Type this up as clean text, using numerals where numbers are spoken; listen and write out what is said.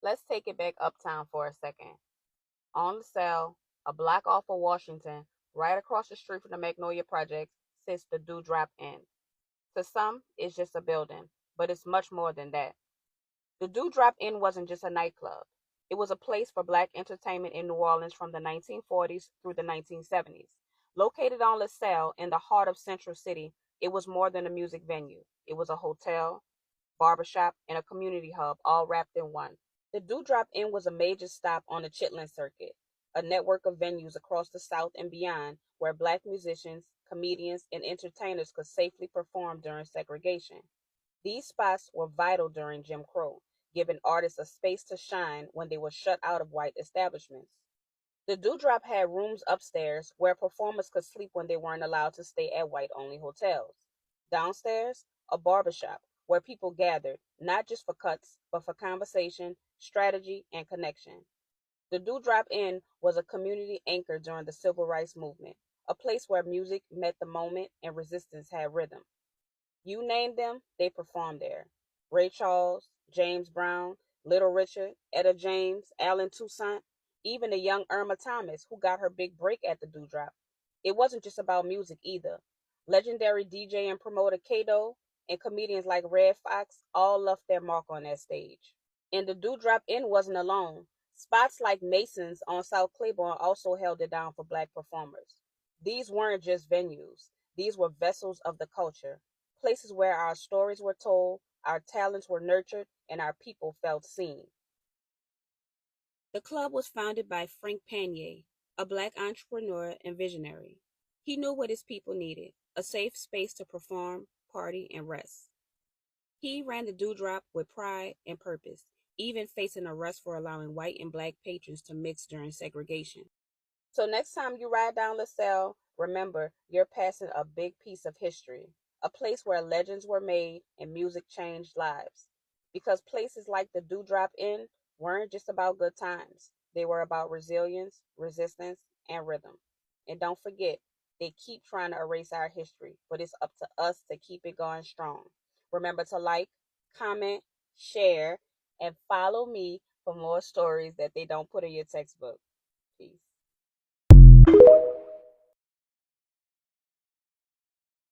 Let's take it back uptown for a second. On LaSalle, a block off of Washington, right across the street from the Magnolia Project, sits the Dewdrop Inn. To some, it's just a building, but it's much more than that. The Dewdrop Inn wasn't just a nightclub. It was a place for black entertainment in New Orleans from the 1940s through the 1970s. Located on LaSalle in the heart of Central City, it was more than a music venue. It was a hotel, barbershop, and a community hub all wrapped in one. The Dewdrop Inn was a major stop on the Chitlin circuit, a network of venues across the South and beyond where black musicians, comedians, and entertainers could safely perform during segregation. These spots were vital during Jim Crow, giving artists a space to shine when they were shut out of white establishments. The Dewdrop had rooms upstairs where performers could sleep when they weren't allowed to stay at white only hotels. Downstairs, a barbershop where people gathered, not just for cuts, but for conversation, strategy, and connection. The Dewdrop Inn was a community anchor during the Civil Rights Movement, a place where music met the moment and resistance had rhythm. You name them, they performed there. Ray Charles, James Brown, Little Richard, Etta James, Alan Toussaint, even the young Irma Thomas, who got her big break at the Dewdrop. It wasn't just about music either. Legendary DJ and promoter Kato and comedians like Red Fox all left their mark on that stage. And the Dewdrop Inn wasn't alone. Spots like Mason's on South Claiborne also held it down for black performers. These weren't just venues, these were vessels of the culture, places where our stories were told, our talents were nurtured, and our people felt seen. The club was founded by Frank Panier, a black entrepreneur and visionary. He knew what his people needed: a safe space to perform, party, and rest. He ran the Dewdrop with pride and purpose, even facing arrest for allowing white and black patrons to mix during segregation. So next time you ride down LaSalle, remember you're passing a big piece of history, a place where legends were made and music changed lives. Because places like the Dewdrop Inn weren't just about good times, they were about resilience, resistance, and rhythm. And don't forget, they keep trying to erase our history, but it's up to us to keep it going strong. Remember to like, comment, share, and follow me for more stories that they don't put in your textbook. Peace.